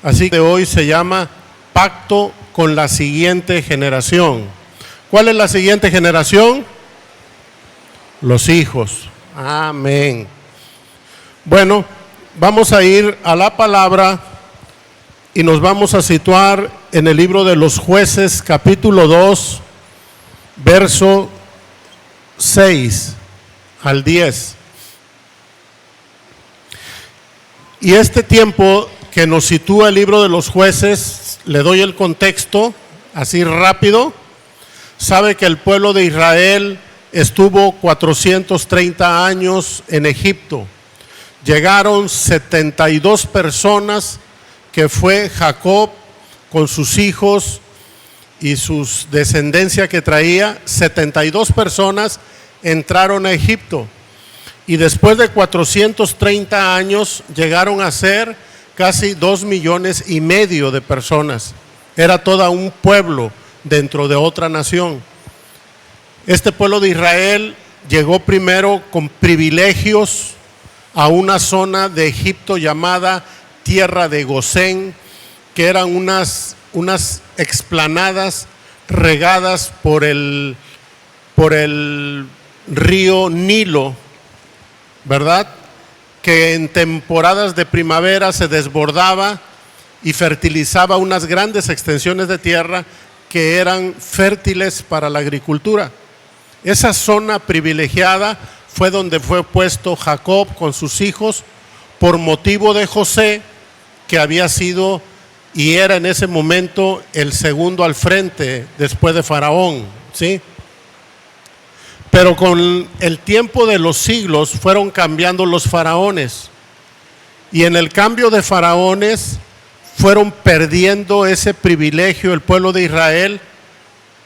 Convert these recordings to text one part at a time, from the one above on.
Así que hoy se llama Pacto con la siguiente generación. ¿Cuál es la siguiente generación? Los hijos. Amén. Bueno, vamos a ir a la palabra y nos vamos a situar en el libro de los Jueces, capítulo 2, verso 6 al 10. Y este tiempo que nos sitúa el libro de los Jueces, le doy el contexto así rápido. Sabe que el pueblo de Israel estuvo 430 años en Egipto. Llegaron 72 personas, que fue Jacob con sus hijos y sus descendencia que traía. 72 personas entraron a Egipto. Y después de 430 años llegaron a ser casi 2,5 millones de personas. Era todo un pueblo dentro de otra nación. Este pueblo de Israel llegó primero con privilegios a una zona de Egipto llamada Tierra de Gosén, que eran unas explanadas regadas por el río Nilo, ¿verdad? Que en temporadas de primavera se desbordaba y fertilizaba unas grandes extensiones de tierra que eran fértiles para la agricultura. Esa zona privilegiada fue donde fue puesto Jacob con sus hijos por motivo de José, que había sido y era en ese momento el segundo al frente después de Faraón, ¿sí? Pero con el tiempo de los siglos fueron cambiando los faraones, y en el cambio de faraones fueron perdiendo ese privilegio el pueblo de Israel,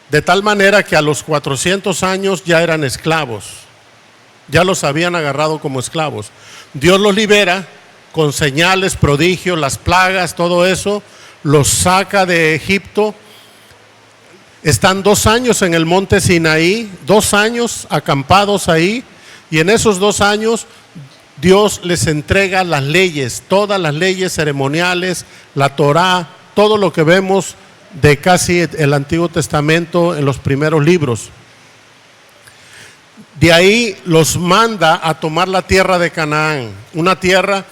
de tal manera que a los 400 años ya eran esclavos, ya los habían agarrado como esclavos. Dios los libera con señales, prodigios, las plagas, todo eso, los saca de Egipto. Están 2 años en el monte Sinaí, 2 años acampados ahí, y en esos 2 años Dios les entrega las leyes, todas las leyes ceremoniales, la Torá, todo lo que vemos de casi el Antiguo Testamento en los primeros libros. De ahí los manda a tomar la tierra de Canaán, una tierra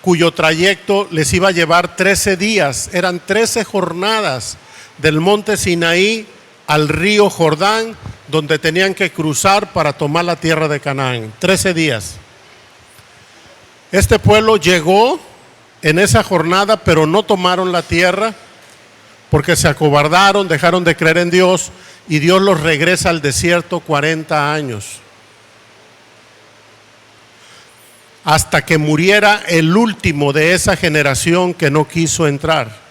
cuyo trayecto les iba a llevar 13 días, eran 13 jornadas del monte Sinaí al río Jordán, donde tenían que cruzar para tomar la tierra de Canaán, 13 días. Este pueblo llegó en esa jornada, pero no tomaron la tierra porque se acobardaron, dejaron de creer en Dios, y Dios los regresa al desierto 40 años. Hasta que muriera el último de esa generación que no quiso entrar.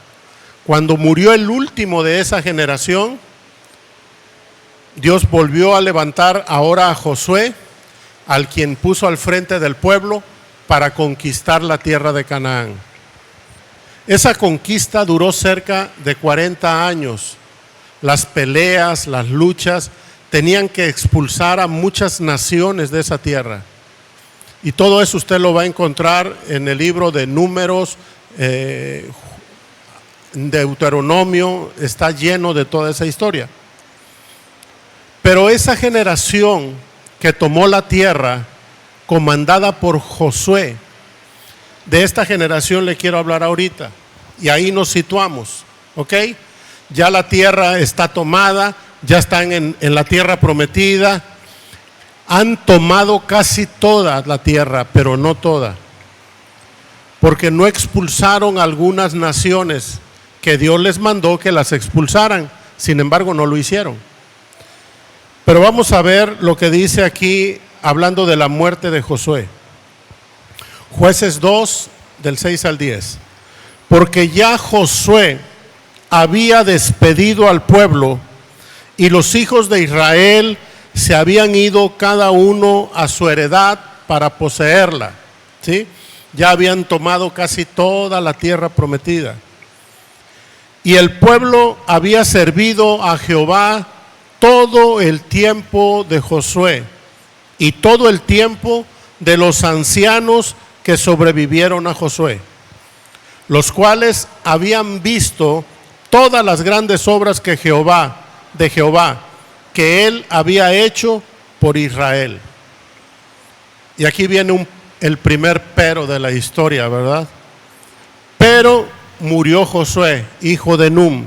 Cuando murió el último de esa generación, Dios volvió a levantar ahora a Josué, al quien puso al frente del pueblo para conquistar la tierra de Canaán. Esa conquista duró cerca de 40 años. Las peleas, las luchas, tenían que expulsar a muchas naciones de esa tierra. Y todo eso usted lo va a encontrar en el libro de Números, Deuteronomio, está lleno de toda esa historia. Pero esa generación que tomó la tierra, comandada por Josué, de esta generación le quiero hablar ahorita, y ahí nos situamos, ¿ok? Ya la tierra está tomada, ya están en la tierra prometida, han tomado casi toda la tierra, pero no toda, porque no expulsaron algunas naciones que Dios les mandó que las expulsaran, sin embargo no lo hicieron. Pero vamos a ver lo que dice aquí, hablando de la muerte de Josué. Jueces 2, del 6 al 10. Porque ya Josué había despedido al pueblo, y los hijos de Israel se habían ido cada uno a su heredad para poseerla, ¿sí? Ya habían tomado casi toda la tierra prometida. Y el pueblo había servido a Jehová todo el tiempo de Josué y todo el tiempo de los ancianos que sobrevivieron a Josué. los cuales habían visto todas las grandes obras de Jehová, que él había hecho por Israel. Y aquí viene el primer pero de la historia, ¿verdad? Pero murió Josué, hijo de Num,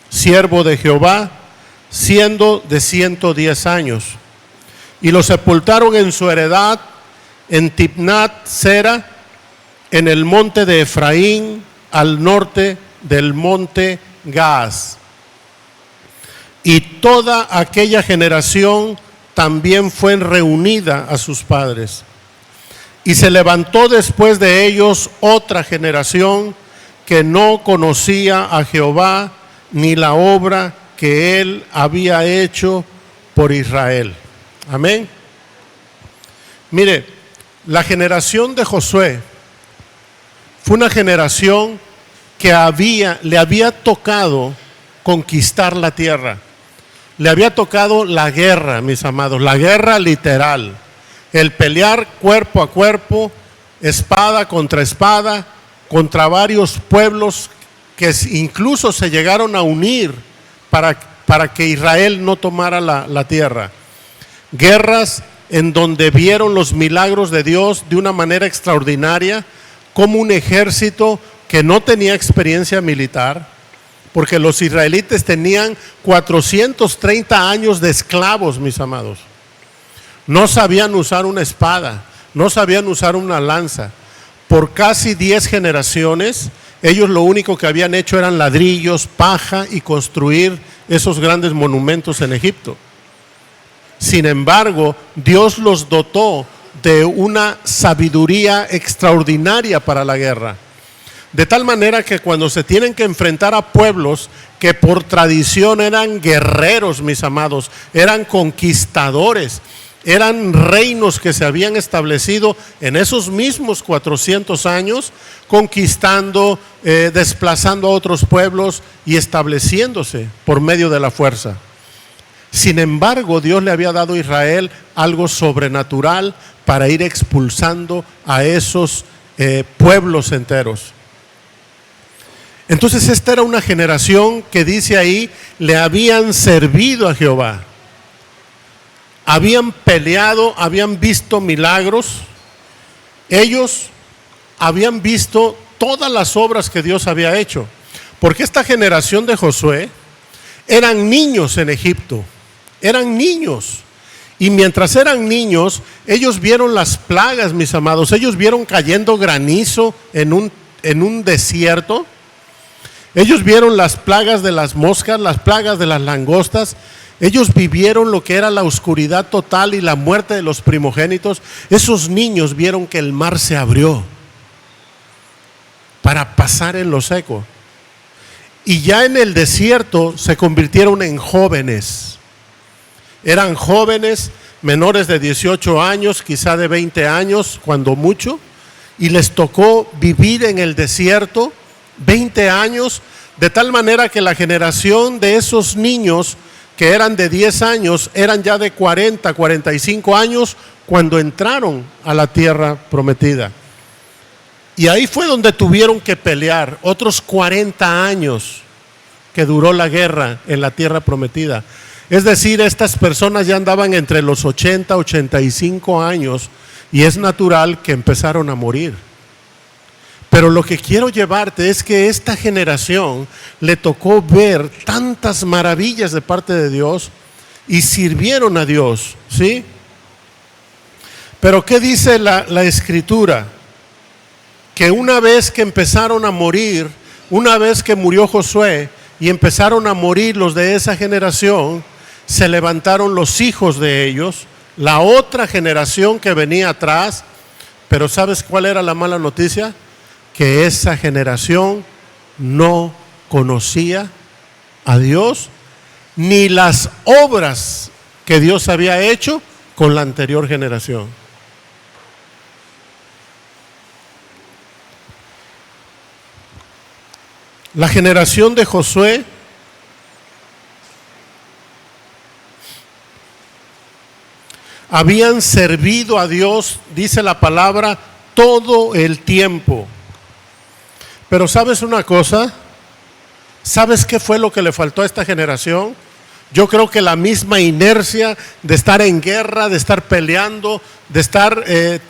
siervo de Jehová, siendo de 110 años. Y lo sepultaron en su heredad, en Timnat Sera, en el monte de Efraín, al norte del monte Gaas. Y toda aquella generación también fue reunida a sus padres. Y se levantó después de ellos otra generación que no conocía a Jehová ni la obra que él había hecho por Israel. Amén. Mire, la generación de Josué fue una generación que le había tocado conquistar la tierra. Le había tocado la guerra, mis amados, la guerra literal. El pelear cuerpo a cuerpo, espada, contra varios pueblos que incluso se llegaron a unir para que Israel no tomara la tierra. Guerras en donde vieron los milagros de Dios de una manera extraordinaria, como un ejército que no tenía experiencia militar, porque los israelitas tenían 430 años de esclavos, mis amados. No sabían usar una espada, no sabían usar una lanza. Por casi 10 generaciones, ellos lo único que habían hecho eran ladrillos, paja y construir esos grandes monumentos en Egipto. Sin embargo, Dios los dotó de una sabiduría extraordinaria para la guerra. De tal manera que cuando se tienen que enfrentar a pueblos que por tradición eran guerreros, mis amados, eran conquistadores, eran reinos que se habían establecido en esos mismos 400 años, conquistando, desplazando a otros pueblos y estableciéndose por medio de la fuerza. Sin embargo, Dios le había dado a Israel algo sobrenatural para ir expulsando a esos pueblos enteros. Entonces esta era una generación que dice ahí, le habían servido a Jehová. Habían peleado, habían visto milagros. Ellos habían visto todas las obras que Dios había hecho. Porque esta generación de Josué eran niños en Egipto. Eran niños. Y mientras eran niños, ellos vieron las plagas, mis amados. Ellos vieron cayendo granizo en un desierto. Ellos vieron las plagas de las moscas, las plagas de las langostas. Ellos vivieron lo que era la oscuridad total y la muerte de los primogénitos. Esos niños vieron que el mar se abrió para pasar en lo seco. Y ya en el desierto se convirtieron en jóvenes. Eran jóvenes menores de 18 años, quizá de 20 años, cuando mucho. Y les tocó vivir en el desierto 20 años, de tal manera que la generación de esos niños que eran de 10 años, eran ya de 40, 45 años cuando entraron a la tierra prometida. Y ahí fue donde tuvieron que pelear otros 40 años que duró la guerra en la tierra prometida. Es decir, estas personas ya andaban entre los 80, 85 años y es natural que empezaron a morir. Pero lo que quiero llevarte es que esta generación le tocó ver tantas maravillas de parte de Dios y sirvieron a Dios, ¿sí? Pero ¿qué dice la Escritura? Que una vez que empezaron a morir, una vez que murió Josué y empezaron a morir los de esa generación, se levantaron los hijos de ellos, la otra generación que venía atrás. Pero ¿sabes cuál era la mala noticia? Que esa generación no conocía a Dios ni las obras que Dios había hecho con la anterior generación. La generación de Josué habían servido a Dios, dice la palabra, todo el tiempo. Pero ¿sabes una cosa? ¿Sabes qué fue lo que le faltó a esta generación? Yo creo que la misma inercia de estar en guerra, de estar peleando, de estar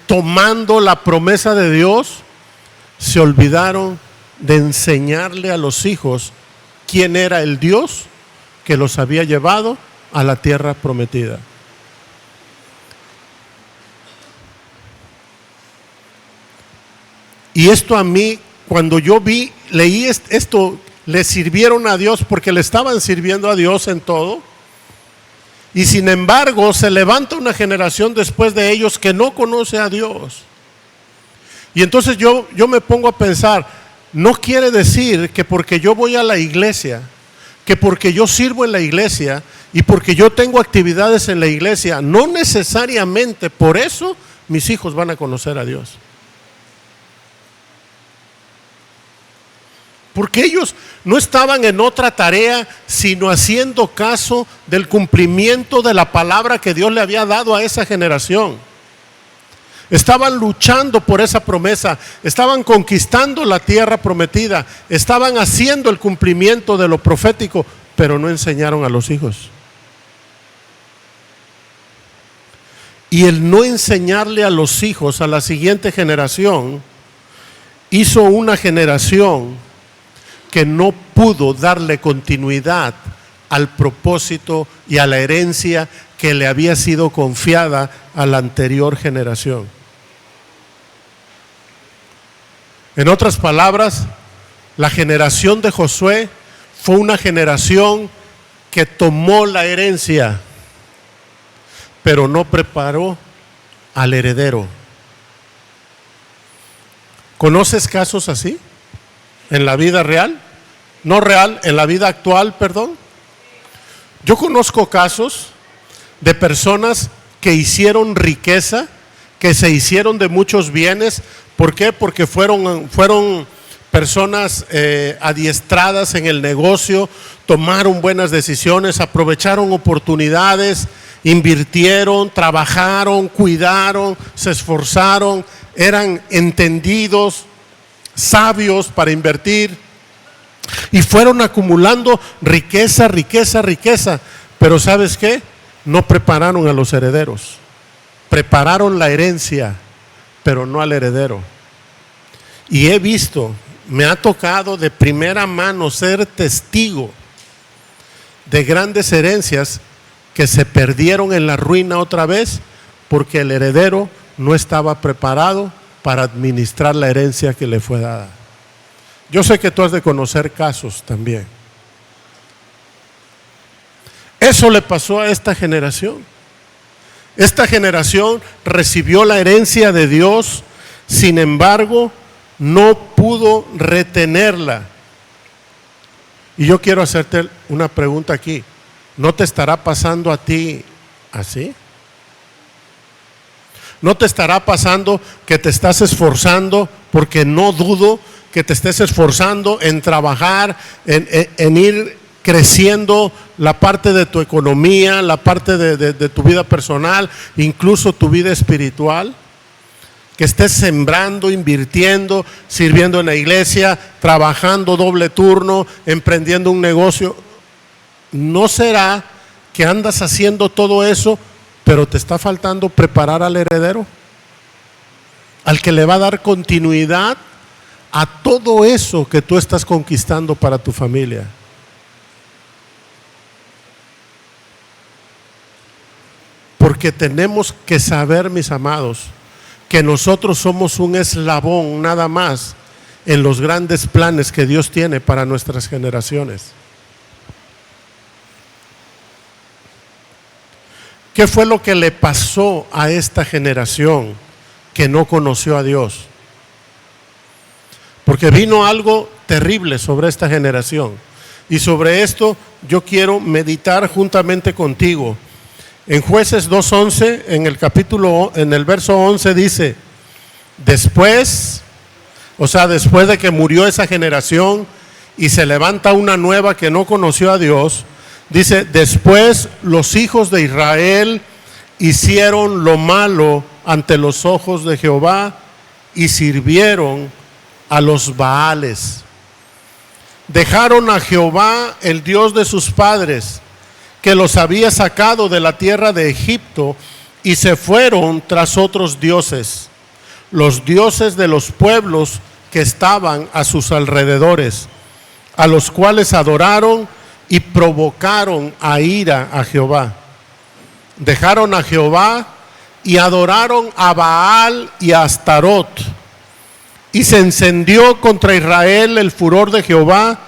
tomando la promesa de Dios, se olvidaron de enseñarle a los hijos quién era el Dios que los había llevado a la tierra prometida. Y esto a mí, cuando yo leí esto, le sirvieron a Dios porque le estaban sirviendo a Dios en todo. Y sin embargo, se levanta una generación después de ellos que no conoce a Dios. Y entonces yo me pongo a pensar, no quiere decir que porque yo voy a la iglesia, que porque yo sirvo en la iglesia y porque yo tengo actividades en la iglesia, no necesariamente por eso mis hijos van a conocer a Dios. Porque ellos no estaban en otra tarea, sino haciendo caso del cumplimiento de la palabra que Dios le había dado a esa generación. Estaban luchando por esa promesa, estaban conquistando la tierra prometida, estaban haciendo el cumplimiento de lo profético, pero no enseñaron a los hijos. Y el no enseñarle a los hijos, a la siguiente generación, hizo una generación que no pudo darle continuidad al propósito y a la herencia que le había sido confiada a la anterior generación. En otras palabras, la generación de Josué fue una generación que tomó la herencia, pero no preparó al heredero. ¿Conoces casos así? ¿En la vida real? No real, en la vida actual, perdón. Yo conozco casos de personas que hicieron riqueza, que se hicieron de muchos bienes. ¿Por qué? Porque fueron personas adiestradas en el negocio, tomaron buenas decisiones, aprovecharon oportunidades, invirtieron, trabajaron, cuidaron, se esforzaron, eran entendidos, sabios para invertir y fueron acumulando riqueza, pero ¿sabes qué? No prepararon a los herederos, prepararon la herencia, pero no al heredero. Y he visto, me ha tocado de primera mano ser testigo de grandes herencias que se perdieron en la ruina otra vez porque el heredero no estaba preparado para administrar la herencia que le fue dada. Yo sé que tú has de conocer casos también. Eso le pasó a esta generación. Esta generación recibió la herencia de Dios, sin embargo, no pudo retenerla. Y yo quiero hacerte una pregunta aquí. ¿No te estará pasando a ti así? ¿No te estará pasando que te estás esforzando? Porque no dudo que te estés esforzando en trabajar, en ir creciendo la parte de tu economía, la parte de tu vida personal, incluso tu vida espiritual. Que estés sembrando, invirtiendo, sirviendo en la iglesia, trabajando doble turno, emprendiendo un negocio. ¿No será que andas haciendo todo eso, pero te está faltando preparar al heredero? Al que le va a dar continuidad a todo eso que tú estás conquistando para tu familia. Porque tenemos que saber, mis amados, que nosotros somos un eslabón nada más en los grandes planes que Dios tiene para nuestras generaciones. ¿Qué fue lo que le pasó a esta generación que no conoció a Dios? Porque vino algo terrible sobre esta generación. Y sobre esto yo quiero meditar juntamente contigo. En Jueces 2:11, en el verso 11 dice: después de que murió esa generación y se levanta una nueva que no conoció a Dios, dice: después los hijos de Israel hicieron lo malo ante los ojos de Jehová y sirvieron a los Baales. Dejaron a Jehová, el Dios de sus padres, que los había sacado de la tierra de Egipto, y se fueron tras otros dioses, los dioses de los pueblos que estaban a sus alrededores, a los cuales adoraron y provocaron a ira a Jehová. Dejaron a Jehová y adoraron a Baal y a Astarot. Y se encendió contra Israel el furor de Jehová,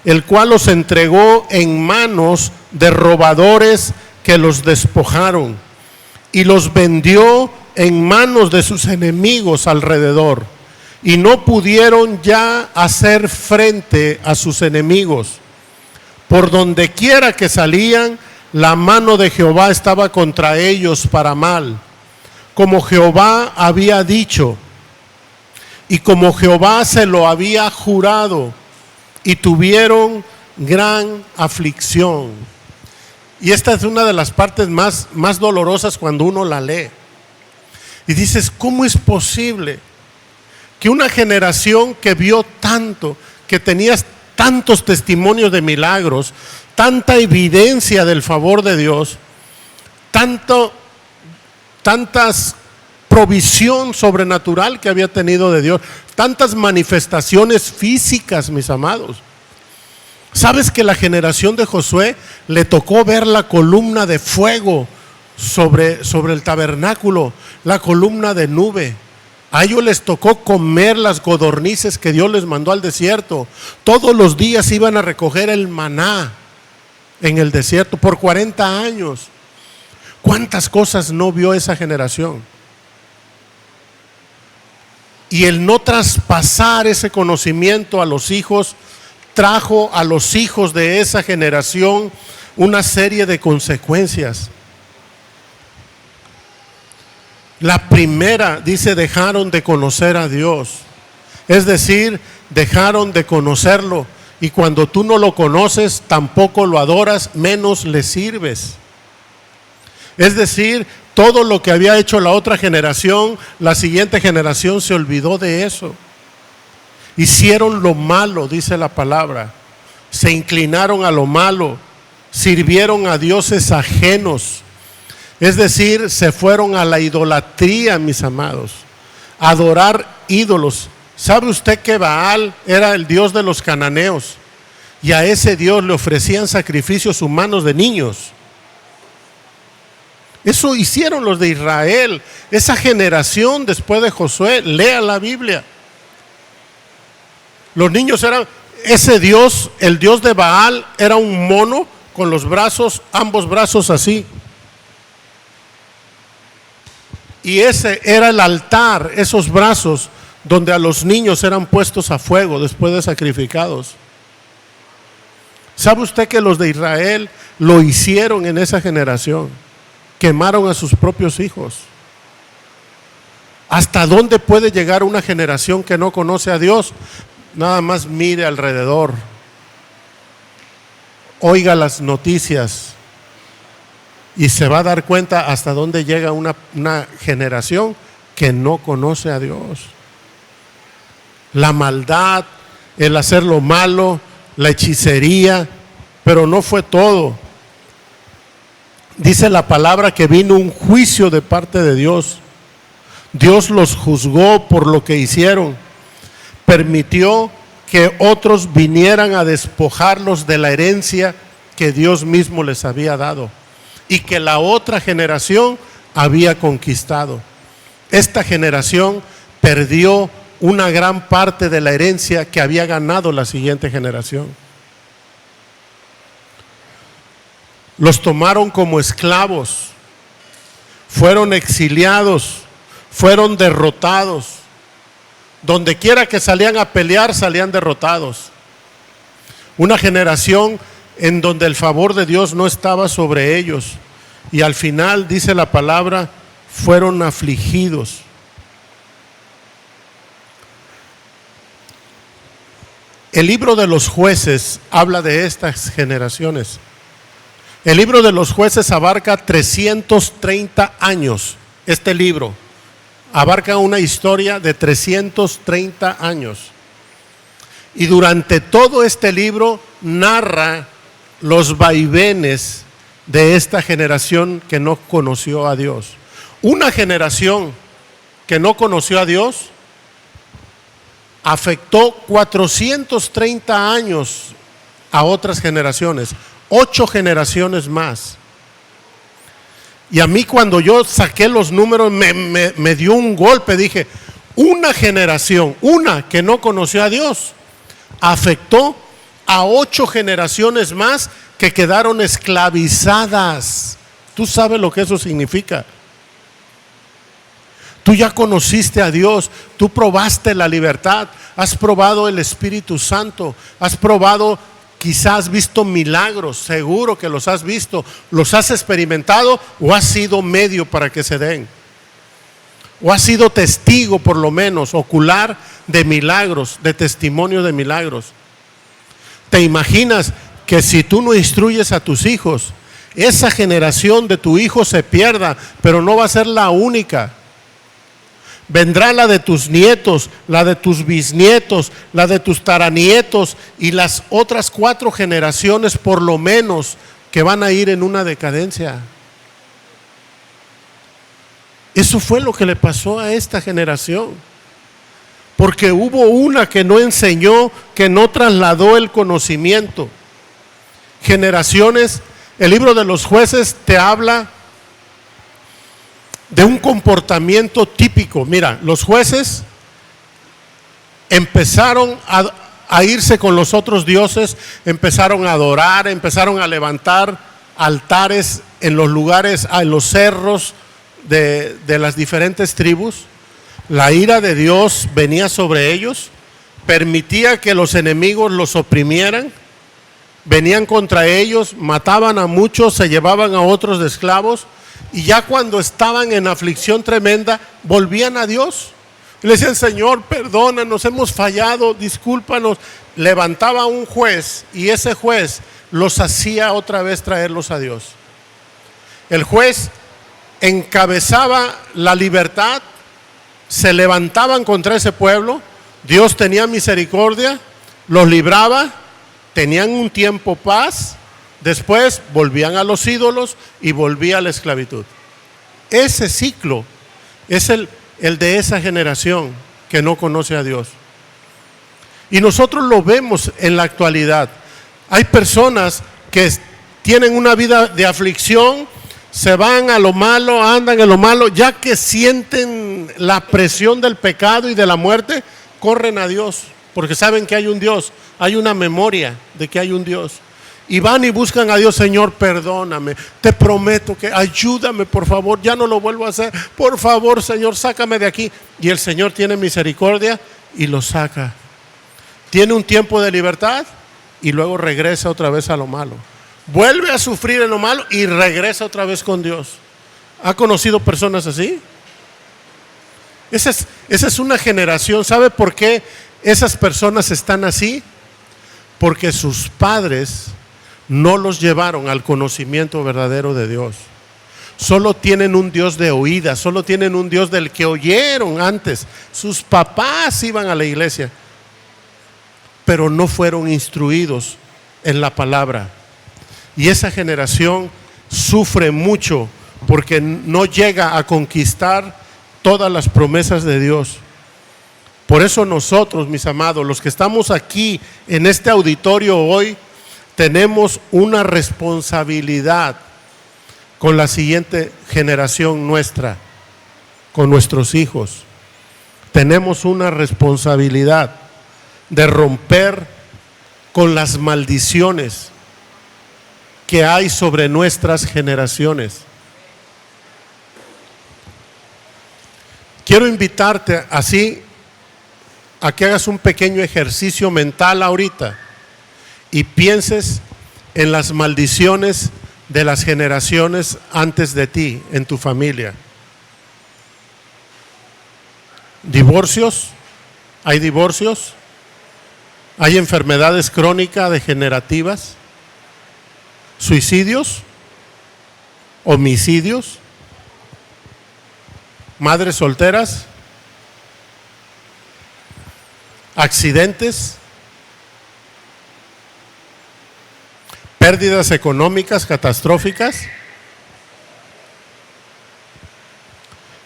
el cual los entregó en manos de robadores que los despojaron, y los vendió en manos de sus enemigos alrededor, y no pudieron ya hacer frente a sus enemigos. Por donde quiera que salían, la mano de Jehová estaba contra ellos para mal, como Jehová había dicho, y como Jehová se lo había jurado, y tuvieron gran aflicción. Y esta es una de las partes más dolorosas cuando uno la lee. Y dices, ¿cómo es posible que una generación que vio tanto, que tenía tantos testimonios de milagros, tanta evidencia del favor de Dios, tantas provisión sobrenatural que había tenido de Dios, tantas manifestaciones físicas, mis amados? ¿Sabes que la generación de Josué le tocó ver la columna de fuego sobre el tabernáculo, la columna de nube? A ellos les tocó comer las codornices que Dios les mandó al desierto. Todos los días iban a recoger el maná en el desierto por 40 años. ¿Cuántas cosas no vio esa generación? Y el no traspasar ese conocimiento a los hijos trajo a los hijos de esa generación una serie de consecuencias. La primera, dice, dejaron de conocer a Dios. Es decir, dejaron de conocerlo. Y cuando tú no lo conoces, tampoco lo adoras, menos le sirves. Es decir, todo lo que había hecho la otra generación, la siguiente generación se olvidó de eso. Hicieron lo malo, dice la palabra. Se inclinaron a lo malo, sirvieron a dioses ajenos. Es decir, se fueron a la idolatría, mis amados, a adorar ídolos. ¿Sabe usted que Baal era el dios de los cananeos? Y a ese dios le ofrecían sacrificios humanos de niños. Eso hicieron los de Israel, esa generación después de Josué. Lea la Biblia. Los niños eran, ese dios, el dios de Baal, era un mono con los brazos, ambos brazos así. Y ese era el altar, esos brazos, donde a los niños eran puestos a fuego después de sacrificados. ¿Sabe usted que los de Israel lo hicieron en esa generación? Quemaron a sus propios hijos. ¿Hasta dónde puede llegar una generación que no conoce a Dios? Nada más mire alrededor, oiga las noticias y se va a dar cuenta hasta dónde llega una generación que no conoce a Dios. La maldad, el hacer lo malo, la hechicería, pero no fue todo. Dice la palabra que vino un juicio de parte de Dios. Dios los juzgó por lo que hicieron. Permitió que otros vinieran a despojarlos de la herencia que Dios mismo les había dado y que la otra generación había conquistado. Esta generación perdió una gran parte de la herencia que había ganado la siguiente generación. Los tomaron como esclavos, fueron exiliados, fueron derrotados. Donde quiera que salían a pelear, salían derrotados. Una generación en donde el favor de Dios no estaba sobre ellos. Y al final, dice la palabra, fueron afligidos. El libro de los Jueces habla de estas generaciones. El libro de los Jueces abarca 330 años. Este libro abarca una historia de 330 años. Y durante todo este libro narra los vaivenes de esta generación que no conoció a Dios. Una generación que no conoció a Dios afectó 430 años a otras generaciones, 8 generaciones más. Y a mí, cuando yo saqué los números, me dio un golpe. Dije, una generación, una que no conoció a Dios, afectó a 8 generaciones más que quedaron esclavizadas. ¿Tú sabes lo que eso significa? Tú ya conociste a Dios, tú probaste la libertad, has probado el Espíritu Santo, has probado, quizás has visto milagros, seguro que los has visto, los has experimentado o has sido medio para que se den. O has sido testigo, por lo menos, ocular de milagros, de testimonio de milagros. ¿Te imaginas que si tú no instruyes a tus hijos, esa generación de tu hijo se pierda, pero no va a ser la única? Vendrá la de tus nietos, la de tus bisnietos, la de tus taranietos y las otras 4 generaciones por lo menos que van a ir en una decadencia. Eso fue lo que le pasó a esta generación. Porque hubo una que no enseñó, que no trasladó el conocimiento. Generaciones, el libro de los Jueces te habla de un comportamiento típico. Mira, los jueces empezaron a irse con los otros dioses, empezaron a adorar, empezaron a levantar altares en los lugares, en los cerros de las diferentes tribus. La ira de Dios venía sobre ellos, permitía que los enemigos los oprimieran, venían contra ellos, mataban a muchos, se llevaban a otros de esclavos. Y ya cuando estaban en aflicción tremenda, volvían a Dios. Y le decían, Señor, perdónanos, hemos fallado, discúlpanos. Levantaba un juez y ese juez los hacía otra vez traerlos a Dios. El juez encabezaba la libertad, se levantaban contra ese pueblo, Dios tenía misericordia, los libraba, tenían un tiempo paz. Después volvían a los ídolos y volvía a la esclavitud. Ese ciclo es el de esa generación que no conoce a Dios. Y nosotros lo vemos en la actualidad. Hay personas que tienen una vida de aflicción, se van a lo malo, andan en lo malo, ya que sienten la presión del pecado y de la muerte, corren a Dios, porque saben que hay un Dios, hay una memoria de que hay un Dios. Y van y buscan a Dios, Señor, perdóname, te prometo que ayúdame, por favor, ya no lo vuelvo a hacer, por favor, Señor, sácame de aquí. Y el Señor tiene misericordia y lo saca. Tiene un tiempo de libertad y luego regresa otra vez a lo malo. Vuelve a sufrir en lo malo y regresa otra vez con Dios. ¿Ha conocido personas así? Esa es una generación. ¿Sabe por qué esas personas están así? Porque sus padres no los llevaron al conocimiento verdadero de Dios. Solo tienen un Dios de oídas, solo tienen un Dios del que oyeron antes. Sus papás iban a la iglesia, pero no fueron instruidos en la palabra. Y esa generación sufre mucho porque no llega a conquistar todas las promesas de Dios. Por eso nosotros, mis amados, los que estamos aquí en este auditorio hoy, tenemos una responsabilidad con la siguiente generación nuestra, con nuestros hijos. Tenemos una responsabilidad de romper con las maldiciones que hay sobre nuestras generaciones. Quiero invitarte así a que hagas un pequeño ejercicio mental ahorita y pienses en las maldiciones de las generaciones antes de ti, en tu familia. Divorcios, hay divorcios, hay enfermedades crónicas degenerativas, suicidios, homicidios, madres solteras, accidentes, pérdidas económicas catastróficas,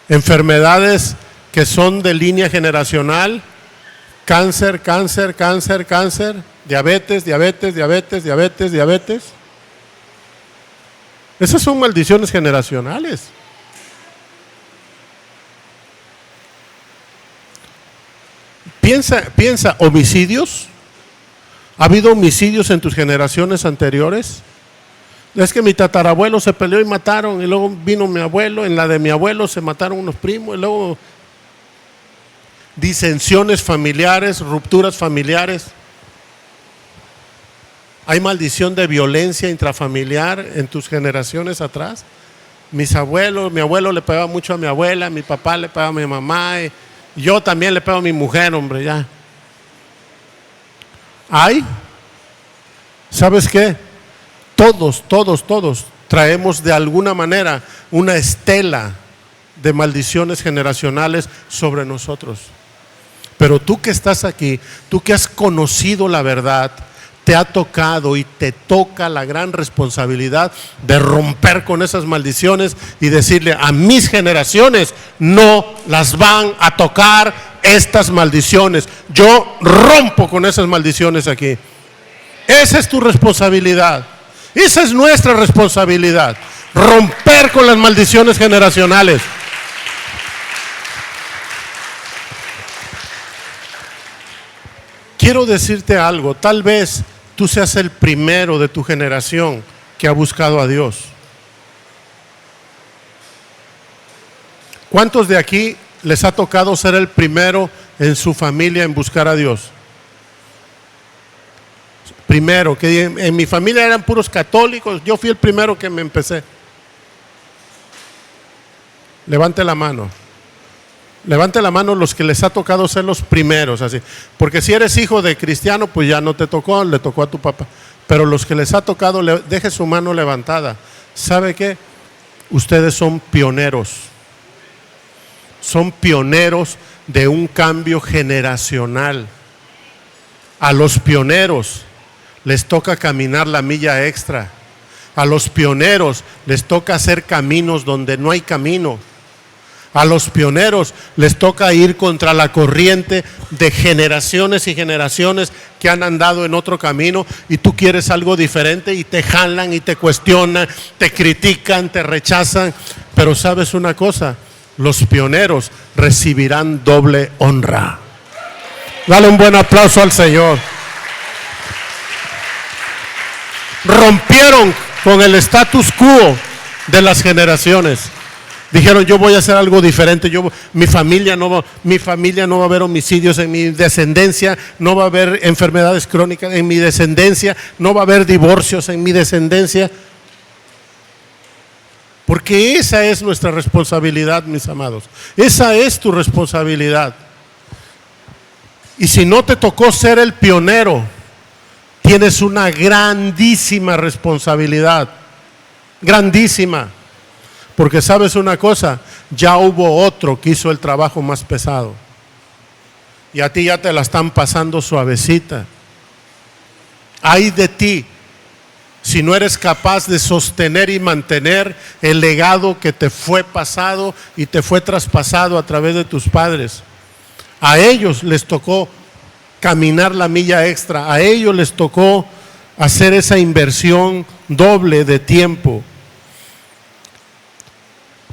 enfermedades que son de línea generacional, cáncer, cáncer, cáncer, cáncer, diabetes, diabetes, diabetes, diabetes, diabetes. Esas son maldiciones generacionales. Piensa, homicidios. ¿Ha habido homicidios en tus generaciones anteriores? Es que mi tatarabuelo se peleó y mataron, y luego vino mi abuelo, en la de mi abuelo se mataron unos primos, y luego disensiones familiares, rupturas familiares. ¿Hay maldición de violencia intrafamiliar en tus generaciones atrás? Mis abuelos, mi abuelo le pegaba mucho a mi abuela, mi papá le pegaba a mi mamá, y yo también le pego a mi mujer, hombre, ya. ¿Hay? ¿Sabes qué? Todos traemos de alguna manera una estela de maldiciones generacionales sobre nosotros. Pero tú que estás aquí, tú que has conocido la verdad, te ha tocado y te toca la gran responsabilidad de romper con esas maldiciones y decirle a mis generaciones, no las van a tocar estas maldiciones. Yo rompo con esas maldiciones aquí. Esa es tu responsabilidad. Esa es nuestra responsabilidad. Romper con las maldiciones generacionales. Quiero decirte algo, tal vez tú seas el primero de tu generación que ha buscado a Dios. ¿Cuántos de aquí les ha tocado ser el primero en su familia en buscar a Dios? Primero, que en mi familia eran puros católicos, yo fui el primero que me empecé. Levante la mano. Levante la mano los que les ha tocado ser los primeros, así. Porque si eres hijo de cristiano, pues ya no te tocó, le tocó a tu papá. Pero los que les ha tocado, deje su mano levantada. ¿Sabe qué? Ustedes son pioneros. Son pioneros de un cambio generacional. A los pioneros les toca caminar la milla extra. A los pioneros les toca hacer caminos donde no hay camino. A los pioneros les toca ir contra la corriente de generaciones y generaciones que han andado en otro camino, y tú quieres algo diferente y te jalan y te cuestionan, te critican, te rechazan. Pero ¿sabes una cosa? Los pioneros recibirán doble honra. Dale un buen aplauso al Señor. Rompieron con el status quo de las generaciones. Dijeron, yo voy a hacer algo diferente. Mi familia no va a haber homicidios en mi descendencia, no va a haber enfermedades crónicas en mi descendencia, no va a haber divorcios en mi descendencia. Porque esa es nuestra responsabilidad, mis amados. Esa es tu responsabilidad. Y si no te tocó ser el pionero, tienes una grandísima responsabilidad. Grandísima. Porque sabes una cosa, ya hubo otro que hizo el trabajo más pesado. Y a ti ya te la están pasando suavecita. Ay de ti, si no eres capaz de sostener y mantener el legado que te fue pasado y te fue traspasado a través de tus padres. A ellos les tocó caminar la milla extra, a ellos les tocó hacer esa inversión doble de tiempo.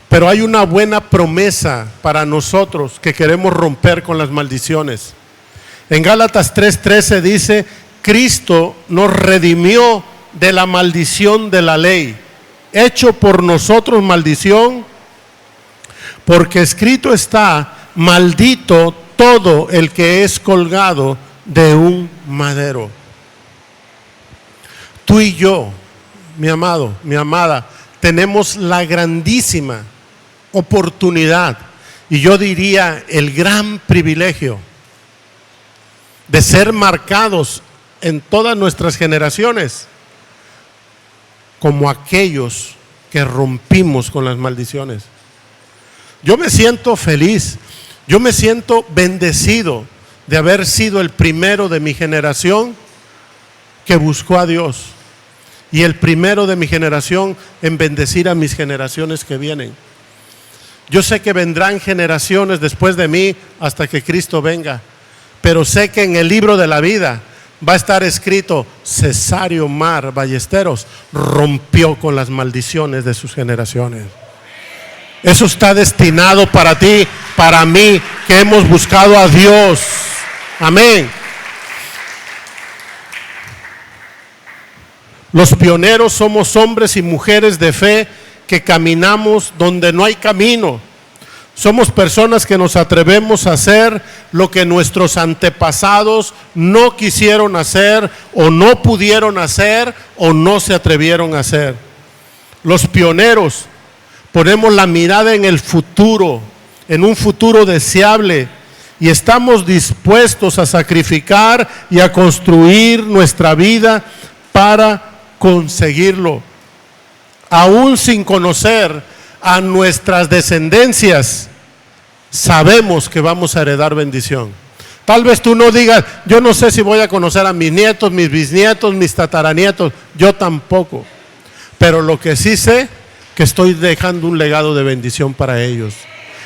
Pero hay una buena promesa para nosotros que queremos romper con las maldiciones. En Gálatas 3:13 dice, Cristo nos redimió de la maldición de la ley, hecho por nosotros maldición, porque escrito está, maldito todo el que es colgado de un madero. Tú y yo, mi amado, mi amada, tenemos la grandísima oportunidad, y yo diría el gran privilegio de ser marcados en todas nuestras generaciones como aquellos que rompimos con las maldiciones. Yo me siento feliz, yo me siento bendecido de haber sido el primero de mi generación que buscó a Dios. y el primero de mi generación en bendecir a mis generaciones que vienen. Yo sé que vendrán generaciones después de mí hasta que Cristo venga, pero sé que en el libro de la vida va a estar escrito: Cesario Mar Ballesteros rompió con las maldiciones de sus generaciones. Eso está destinado para ti, para mí, que hemos buscado a Dios. Amén. Los pioneros somos hombres y mujeres de fe que caminamos donde no hay camino. Somos personas que nos atrevemos a hacer lo que nuestros antepasados no quisieron hacer, o no pudieron hacer, o no se atrevieron a hacer. Los pioneros ponemos la mirada en el futuro, en un futuro deseable, y estamos dispuestos a sacrificar y a construir nuestra vida para conseguirlo. Aún sin conocer a nuestras descendencias, sabemos que vamos a heredar bendición. Tal vez tú no digas: yo no sé si voy a conocer a mis nietos, mis bisnietos, mis tataranietos. Yo tampoco. Pero lo que sí sé, que estoy dejando un legado de bendición para ellos.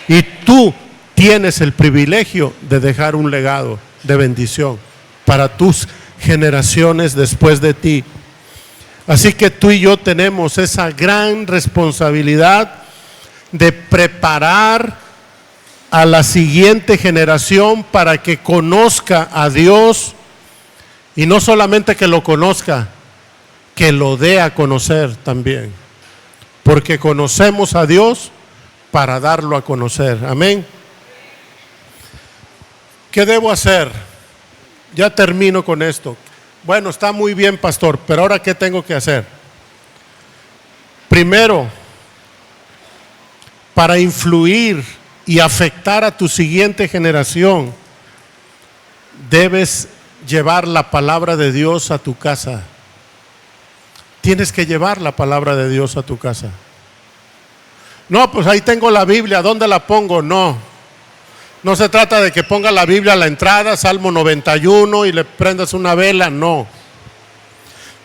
Y tú tienes el privilegio de dejar un legado de bendición para tus generaciones después de ti. Así que tú y yo tenemos esa gran responsabilidad de preparar a la siguiente generación para que conozca a Dios, y no solamente que lo conozca, que lo dé a conocer también, porque conocemos a Dios para darlo a conocer. Amén. ¿Qué debo hacer? Ya termino con esto. Bueno, está muy bien, pastor, pero ahora ¿qué tengo que hacer? Primero, para influir y afectar a tu siguiente generación, debes llevar la palabra de Dios a tu casa. Tienes que llevar la palabra de Dios a tu casa. No, pues ahí tengo la Biblia, ¿dónde la pongo? No se trata de que ponga la Biblia a la entrada, Salmo 91, y le prendas una vela. No.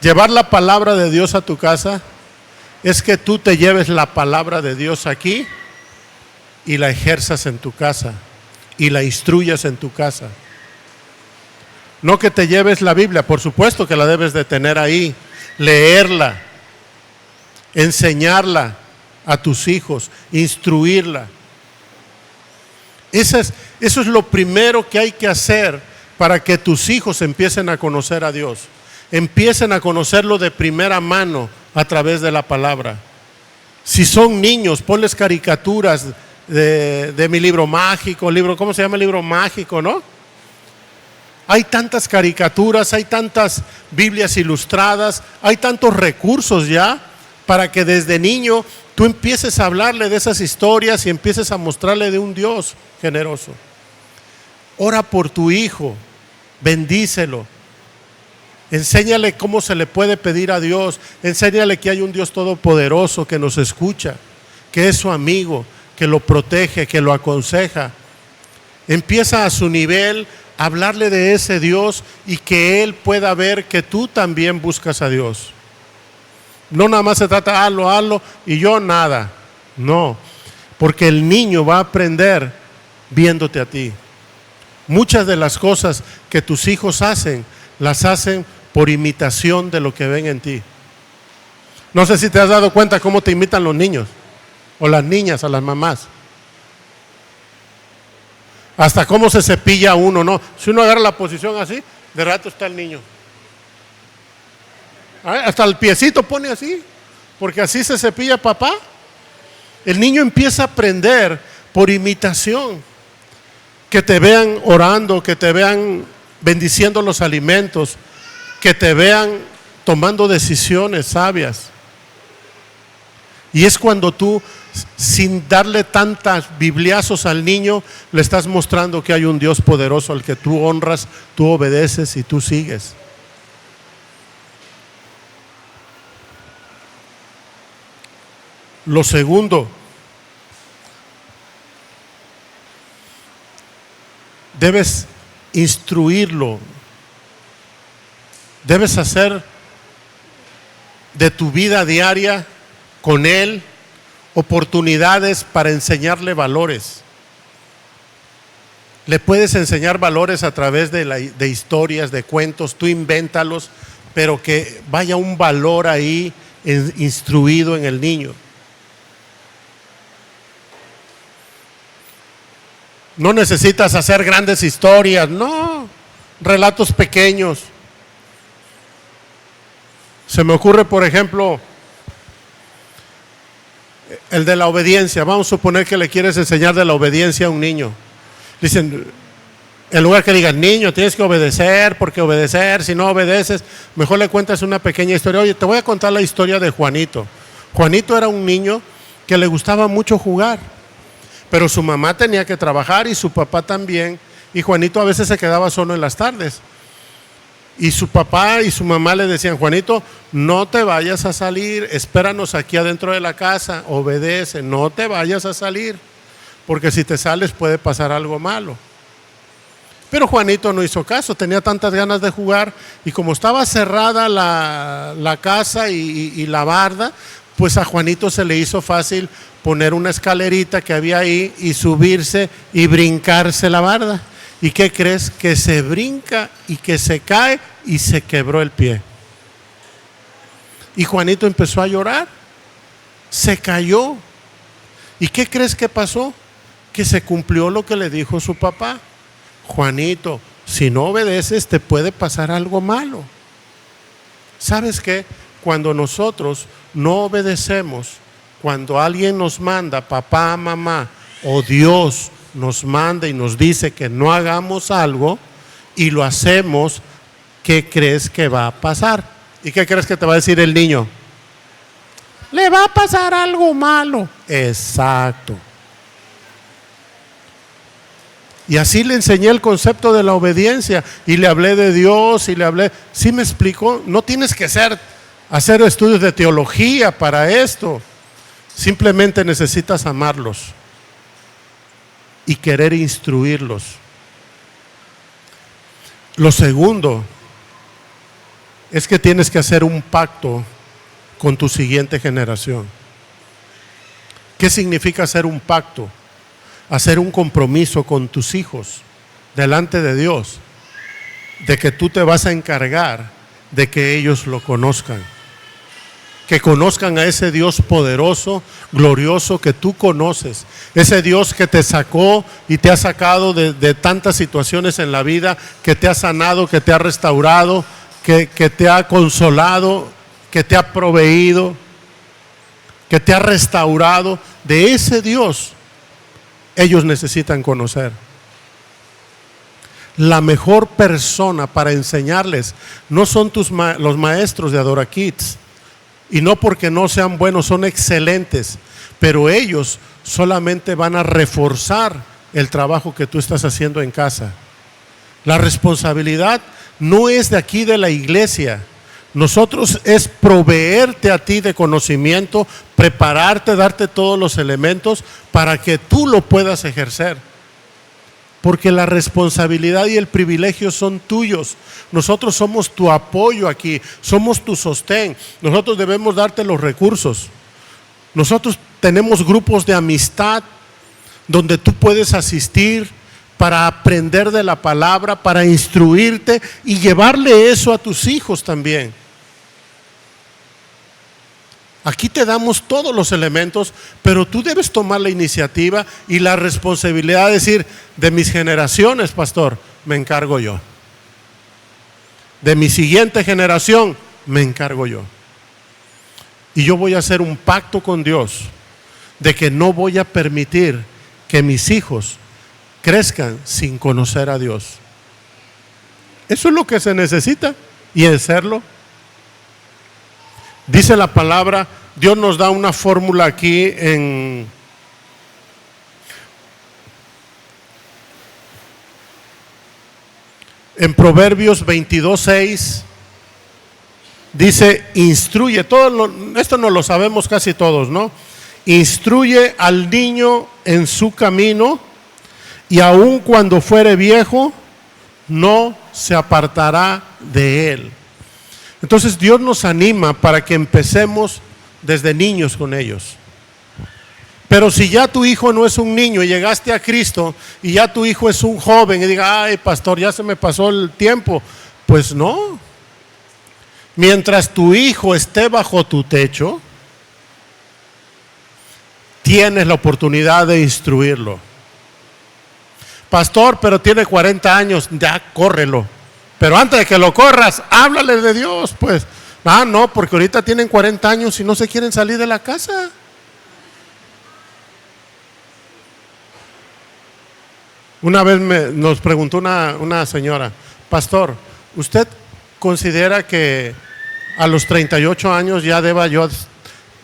Llevar la palabra de Dios a tu casa es que tú te lleves la palabra de Dios aquí y la ejerzas en tu casa y la instruyas en tu casa. No que te lleves la Biblia, por supuesto que la debes de tener ahí, leerla, enseñarla a tus hijos, instruirla. Eso es lo primero que hay que hacer para que tus hijos empiecen a conocer a Dios, empiecen a conocerlo de primera mano a través de la palabra. Si son niños, ponles caricaturas de mi libro mágico, ¿cómo se llama el libro mágico, no? Hay tantas caricaturas, hay tantas Biblias ilustradas, hay tantos recursos ya para que desde niño tú empieces a hablarle de esas historias y empieces a mostrarle de un Dios generoso. Ora por tu hijo, bendícelo, enséñale cómo se le puede pedir a Dios, enséñale que hay un Dios todopoderoso que nos escucha, que es su amigo, que lo protege, que lo aconseja. Empieza a su nivel a hablarle de ese Dios y que él pueda ver que tú también buscas a Dios. No nada más se trata, hazlo y yo nada. No, porque el niño va a aprender viéndote a ti. Muchas de las cosas que tus hijos hacen, las hacen por imitación de lo que ven en ti. No sé si te has dado cuenta cómo te imitan los niños o las niñas a las mamás. Hasta cómo se cepilla uno, ¿no? Si uno agarra la posición así, de rato está el niño. Hasta el piecito pone así, porque así se cepilla papá. El niño empieza a aprender por imitación. Que te vean orando, que te vean bendiciendo los alimentos, que te vean tomando decisiones sabias. Y es cuando tú, sin darle tantas bibliazos al niño, le estás mostrando que hay un Dios poderoso al que tú honras, tú obedeces y tú sigues. Lo segundo, debes instruirlo, debes hacer de tu vida diaria con él, oportunidades para enseñarle valores. Le puedes enseñar valores a través de historias, de cuentos, tú invéntalos, pero que vaya un valor ahí instruido en el niño. No necesitas hacer grandes historias, no, relatos pequeños. Se me ocurre, por ejemplo, el de la obediencia. Vamos a suponer que le quieres enseñar de la obediencia a un niño. Dicen, en lugar que digan, niño, tienes que obedecer, porque obedecer, si no obedeces, mejor le cuentas una pequeña historia. Oye, te voy a contar la historia de Juanito. Juanito era un niño que le gustaba mucho jugar, pero su mamá tenía que trabajar y su papá también, y Juanito a veces se quedaba solo en las tardes. Y su papá y su mamá le decían, Juanito, no te vayas a salir, espéranos aquí adentro de la casa, obedece, no te vayas a salir, porque si te sales puede pasar algo malo. Pero Juanito no hizo caso, tenía tantas ganas de jugar, y como estaba cerrada la casa y la barda, pues a Juanito se le hizo fácil poner una escalerita que había ahí y subirse y brincarse la barda. ¿Y qué crees? Que se brinca y que se cae y se quebró el pie. Y Juanito empezó a llorar, se cayó. ¿Y qué crees que pasó? Que se cumplió lo que le dijo su papá. Juanito, si no obedeces te puede pasar algo malo. ¿Sabes qué? Cuando nosotros no obedecemos, cuando alguien nos manda, papá, mamá o Dios nos manda y nos dice que no hagamos algo y lo hacemos, ¿qué crees que va a pasar? ¿Y qué crees que te va a decir el niño? Le va a pasar algo malo. Exacto. Y así le enseñé el concepto de la obediencia y le hablé de Dios y le hablé. ¿Sí me explicó? No tienes que hacer estudios de teología para esto. Simplemente necesitas amarlos y querer instruirlos. Lo segundo es que tienes que hacer un pacto con tu siguiente generación. ¿Qué significa hacer un pacto? Hacer un compromiso con tus hijos delante de Dios, de que tú te vas a encargar de que ellos lo conozcan, que conozcan a ese Dios poderoso, glorioso que tú conoces, ese Dios que te sacó y te ha sacado de tantas situaciones en la vida, que te ha sanado, que te ha restaurado, que te ha consolado, que te ha proveído, que te ha restaurado. De ese Dios ellos necesitan conocer. La mejor persona para enseñarles no son los maestros de Adora Kids, y no porque no sean buenos, son excelentes, pero ellos solamente van a reforzar el trabajo que tú estás haciendo en casa. La responsabilidad no es de aquí de la iglesia. Nosotros es proveerte a ti de conocimiento, prepararte, darte todos los elementos para que tú lo puedas ejercer. Porque la responsabilidad y el privilegio son tuyos. Nosotros somos tu apoyo aquí, somos tu sostén. Nosotros debemos darte los recursos. Nosotros tenemos grupos de amistad donde tú puedes asistir para aprender de la palabra, para instruirte y llevarle eso a tus hijos también. Aquí te damos todos los elementos, pero tú debes tomar la iniciativa y la responsabilidad de decir, de mis generaciones, pastor, me encargo yo. De mi siguiente generación, me encargo yo. Y yo voy a hacer un pacto con Dios de que no voy a permitir que mis hijos crezcan sin conocer a Dios. Eso es lo que se necesita, y hacerlo. Dice la palabra, Dios nos da una fórmula aquí en Proverbios 22:6. Dice, instruye, esto no lo sabemos casi todos, ¿no? Instruye al niño en su camino, y aun cuando fuere viejo, no se apartará de él. Entonces Dios nos anima para que empecemos desde niños con ellos. Pero si ya tu hijo no es un niño y llegaste a Cristo y ya tu hijo es un joven y diga, ay pastor, ya se me pasó el tiempo, pues no. Mientras tu hijo esté bajo tu techo, tienes la oportunidad de instruirlo. Pastor, pero tiene 40 años, ya córrelo. Pero antes de que lo corras, háblale de Dios, pues. Ah, no, porque ahorita tienen 40 años y no se quieren salir de la casa. Una vez nos preguntó una señora, pastor, ¿usted considera que a los 38 años ya deba yo,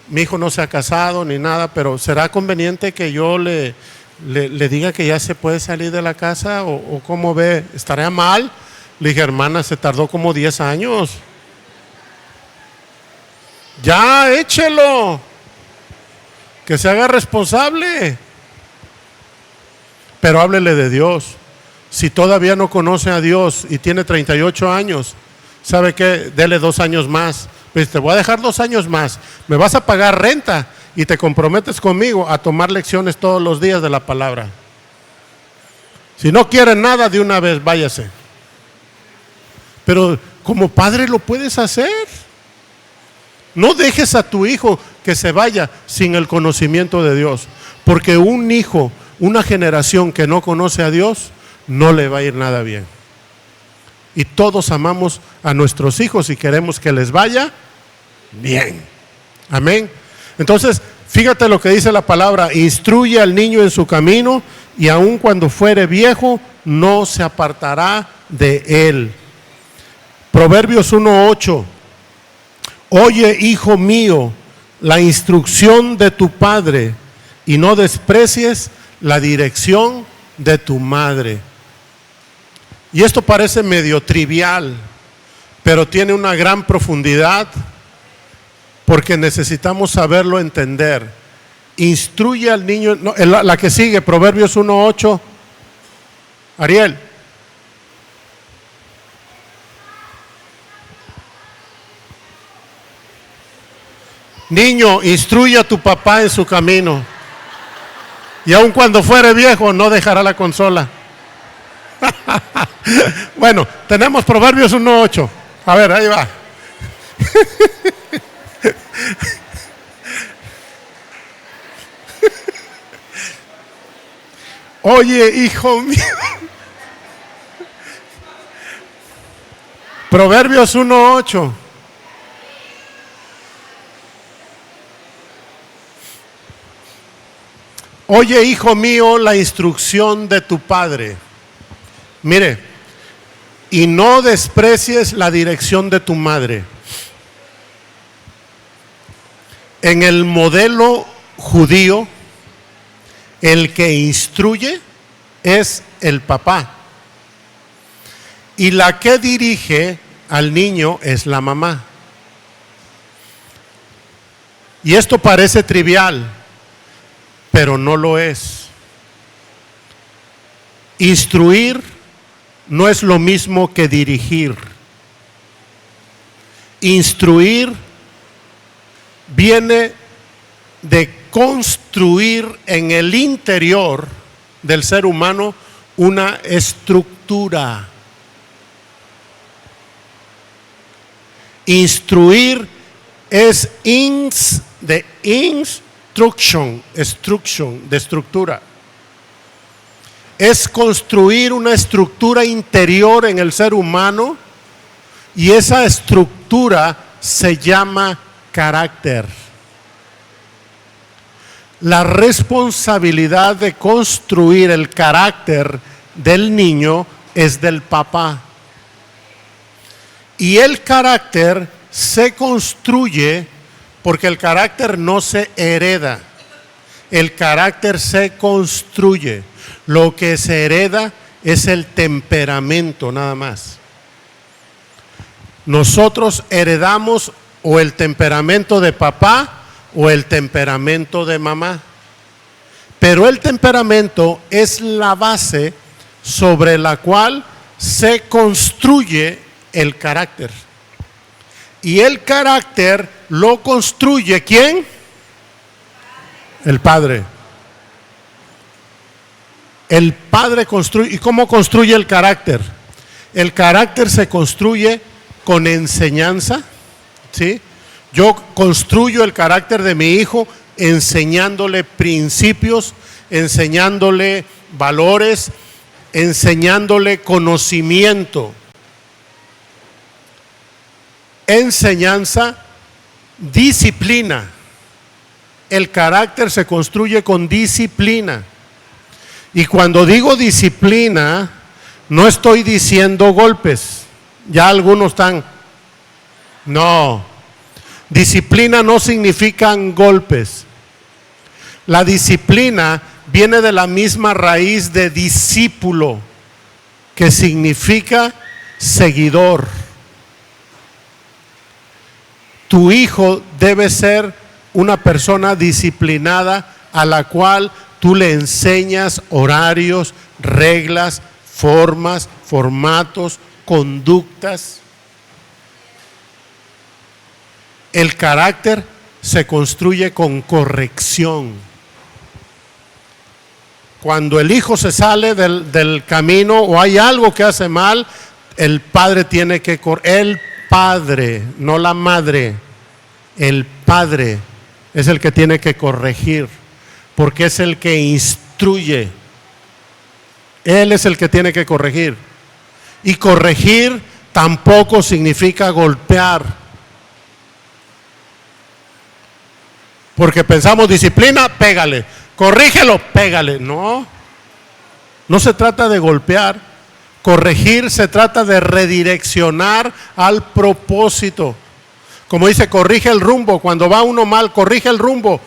mi hijo no se ha casado ni nada, pero será conveniente que yo le diga que ya se puede salir de la casa o cómo ve? ¿Estaría mal? Le dije, hermana, se tardó como 10 años. Ya, échelo. Que se haga responsable. Pero háblele de Dios. Si todavía no conoce a Dios y tiene 38 años, ¿sabe qué? Dele 2 años más. Pues te voy a dejar 2 años más. Me vas a pagar renta y te comprometes conmigo a tomar lecciones todos los días de la palabra. Si no quiere nada, de una vez, váyase. Pero como padre lo puedes hacer. No dejes a tu hijo que se vaya sin el conocimiento de Dios. Porque un hijo, una generación que no conoce a Dios, no le va a ir nada bien. Y todos amamos a nuestros hijos y queremos que les vaya bien. Amén. Entonces, fíjate lo que dice la palabra: instruye al niño en su camino y aun cuando fuere viejo, no se apartará de él. Proverbios 1:8. Oye, hijo mío, la instrucción de tu padre y no desprecies la dirección de tu madre. Y esto parece medio trivial, pero tiene una gran profundidad porque necesitamos saberlo entender. Instruye al niño, no, la que sigue, Proverbios 1:8. Ariel. Niño, instruye a tu papá en su camino, y aun cuando fuere viejo no dejará la consola. Bueno, tenemos Proverbios 1:8. A ver, ahí va. Oye, hijo mío. Proverbios 1:8. Oye, hijo mío, la instrucción de tu padre. Mire, y no desprecies la dirección de tu madre. En el modelo judío, el que instruye es el papá. Y la que dirige al niño es la mamá. Y esto parece trivial, pero no lo es. Instruir no es lo mismo que dirigir. Instruir viene de construir en el interior del ser humano una estructura. Instruir es de instruction, de estructura. Es construir una estructura interior en el ser humano, y esa estructura se llama carácter. La responsabilidad de construir el carácter del niño es del papá. Y el carácter se construye porque el carácter no se hereda. El carácter se construye. Lo que se hereda es el temperamento, nada más. Nosotros heredamos o el temperamento de papá o el temperamento de mamá. Pero el temperamento es la base sobre la cual se construye el carácter. Y el carácter lo construye ¿quién? El Padre. El Padre construye. ¿Y cómo construye el carácter? El carácter se construye con enseñanza, ¿sí? Yo construyo el carácter de mi hijo enseñándole principios, enseñándole valores, enseñándole conocimiento. Enseñanza, disciplina. El carácter se construye con disciplina. Y cuando digo disciplina, no estoy diciendo golpes. Ya algunos están. No. Disciplina no significan golpes. La disciplina viene de la misma raíz de discípulo, que significa seguidor. Tu hijo debe ser una persona disciplinada a la cual tú le enseñas horarios, reglas, formas, formatos, conductas. El carácter se construye con corrección. Cuando el hijo se sale del camino o hay algo que hace mal, el padre tiene que corregir. El padre, no la madre. El padre es el que tiene que corregir, porque es el que instruye. Él es el que tiene que corregir. Y corregir tampoco significa golpear. Porque pensamos disciplina, pégale. Corrígelo, pégale. No, no se trata de golpear. Corregir se trata de redireccionar al propósito. Como dice, corrige el rumbo. Cuando va uno mal, corrige el rumbo.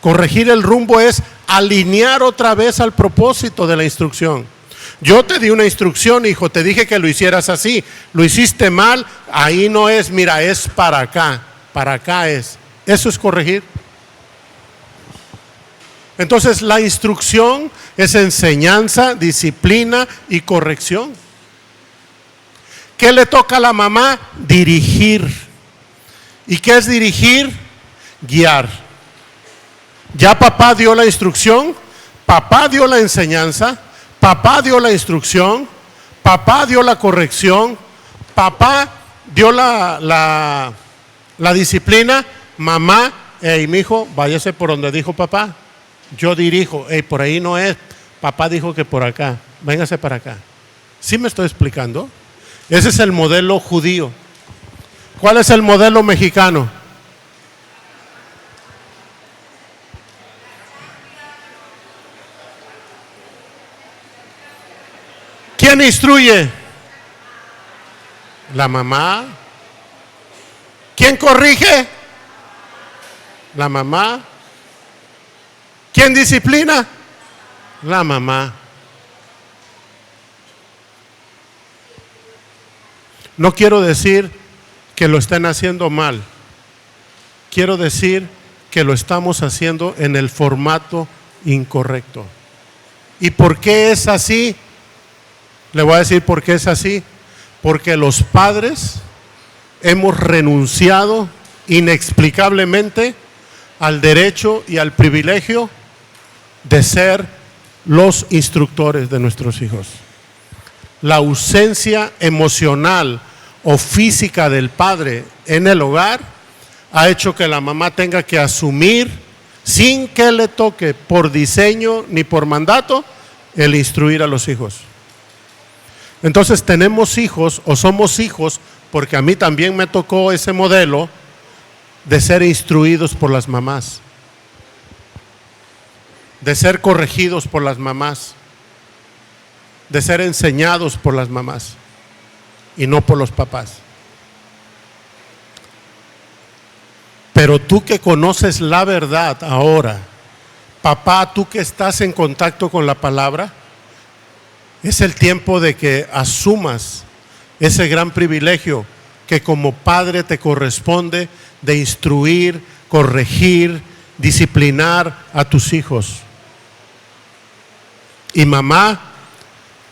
Corregir el rumbo es alinear otra vez al propósito de la instrucción. Yo te di una instrucción, hijo, te dije que lo hicieras así. Lo hiciste mal, ahí no es, mira, es para acá es. Eso es corregir. Entonces la instrucción es enseñanza, disciplina y corrección. ¿Qué le toca a la mamá? Dirigir. ¿Y qué es dirigir? Guiar. Ya papá dio la instrucción, papá dio la enseñanza, papá dio la instrucción, papá dio la corrección, papá dio la disciplina, mamá, hey, mi hijo, váyase por donde dijo papá. Yo dirijo, hey, por ahí no es, papá dijo que por acá, véngase para acá. ¿Sí me estoy explicando? Ese es el modelo judío. ¿Cuál es el modelo mexicano? ¿Quién instruye? La mamá. ¿Quién corrige? La mamá. ¿Quién disciplina? La mamá. No quiero decir que lo estén haciendo mal. Quiero decir que lo estamos haciendo en el formato incorrecto. ¿Y por qué es así? Le voy a decir por qué es así. Porque los padres hemos renunciado inexplicablemente al derecho y al privilegio de ser los instructores de nuestros hijos. La ausencia emocional o física del padre en el hogar ha hecho que la mamá tenga que asumir, sin que le toque por diseño ni por mandato, el instruir a los hijos. Entonces tenemos hijos o somos hijos, porque a mí también me tocó ese modelo de ser instruidos por las mamás, de ser corregidos por las mamás, de ser enseñados por las mamás y no por los papás. Pero tú que conoces la verdad ahora, papá, tú que estás en contacto con la palabra, es el tiempo de que asumas ese gran privilegio que como padre te corresponde de instruir, corregir, disciplinar a tus hijos. Y mamá,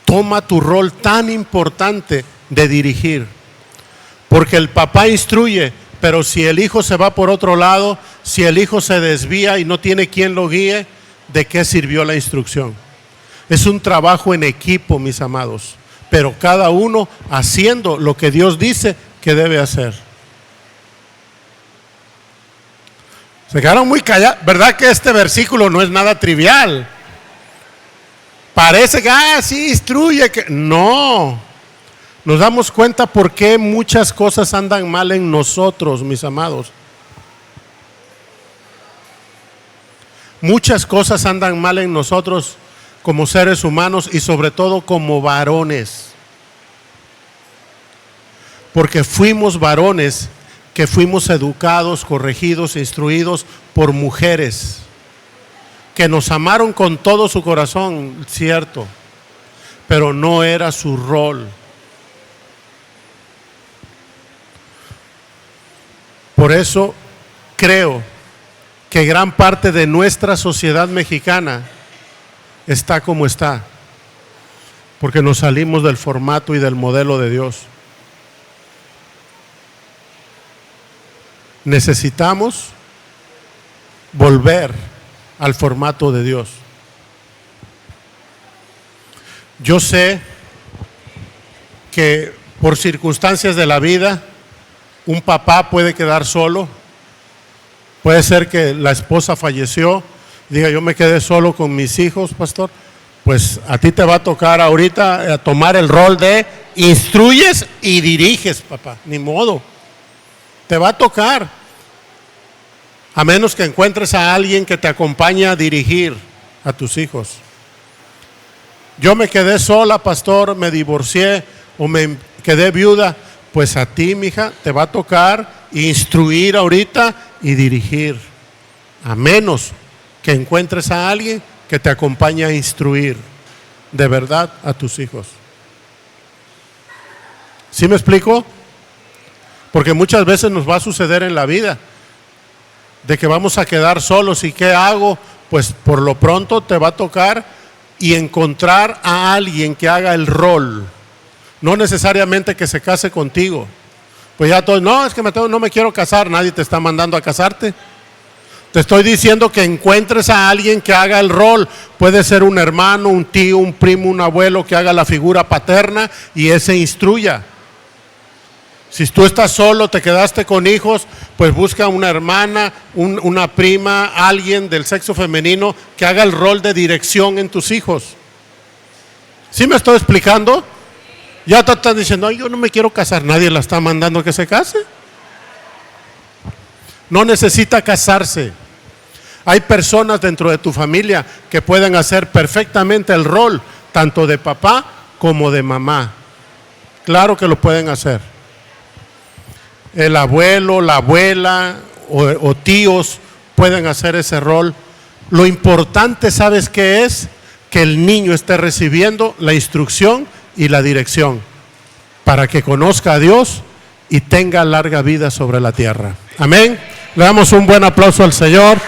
toma tu rol tan importante de dirigir, Porque el papá instruye, pero si el hijo se va por otro lado, si el hijo se desvía y no tiene quien lo guíe, ¿de qué sirvió la instrucción? Es un trabajo en equipo, mis amados, pero cada uno haciendo lo que Dios dice que debe hacer. Se quedaron muy callados. ¿Verdad que este versículo no es nada trivial? Parece que, sí, instruye, que no. Nos damos cuenta por qué muchas cosas andan mal en nosotros, mis amados. Muchas cosas andan mal en nosotros como seres humanos y sobre todo como varones. Porque fuimos varones que fuimos educados, corregidos, instruidos por mujeres que nos amaron con todo su corazón, cierto, pero no era su rol. Por eso creo que gran parte de nuestra sociedad mexicana está como está, porque nos salimos del formato y del modelo de Dios. Necesitamos volver al formato de Dios. Yo sé que por circunstancias de la vida un papá puede quedar solo. Puede ser que la esposa falleció y diga, yo me quedé solo con mis hijos, pastor. Pues a ti te va a tocar ahorita tomar el rol de instruyes y diriges, papá. Ni modo. Te va a tocar. A menos que encuentres a alguien que te acompañe a dirigir a tus hijos. Yo me quedé sola, pastor, me divorcié o me quedé viuda. Pues a ti, mija, te va a tocar instruir ahorita y dirigir. A menos que encuentres a alguien que te acompañe a instruir de verdad a tus hijos. ¿Sí me explico? Porque muchas veces nos va a suceder en la vida de que vamos a quedar solos. ¿Y qué hago? Pues por lo pronto te va a tocar y encontrar a alguien que haga el rol. No necesariamente que se case contigo. Pues ya todos, no, es que no me quiero casar. Nadie te está mandando a casarte. Te estoy diciendo que encuentres a alguien que haga el rol. Puede ser un hermano, un tío, un primo, un abuelo que haga la figura paterna y ese instruya. Si tú estás solo, te quedaste con hijos, pues busca una hermana, una prima, alguien del sexo femenino que haga el rol de dirección en tus hijos. ¿Sí me estoy explicando? Ya te están diciendo, yo no me quiero casar. Nadie la está mandando a que se case. No necesita casarse. Hay personas dentro de tu familia que pueden hacer perfectamente el rol, tanto de papá como de mamá. Claro que lo pueden hacer. El abuelo, la abuela o tíos pueden hacer ese rol. Lo importante, ¿sabes qué es? Que el niño esté recibiendo la instrucción y la dirección para que conozca a Dios y tenga larga vida sobre la tierra. Amén. Le damos un buen aplauso al Señor.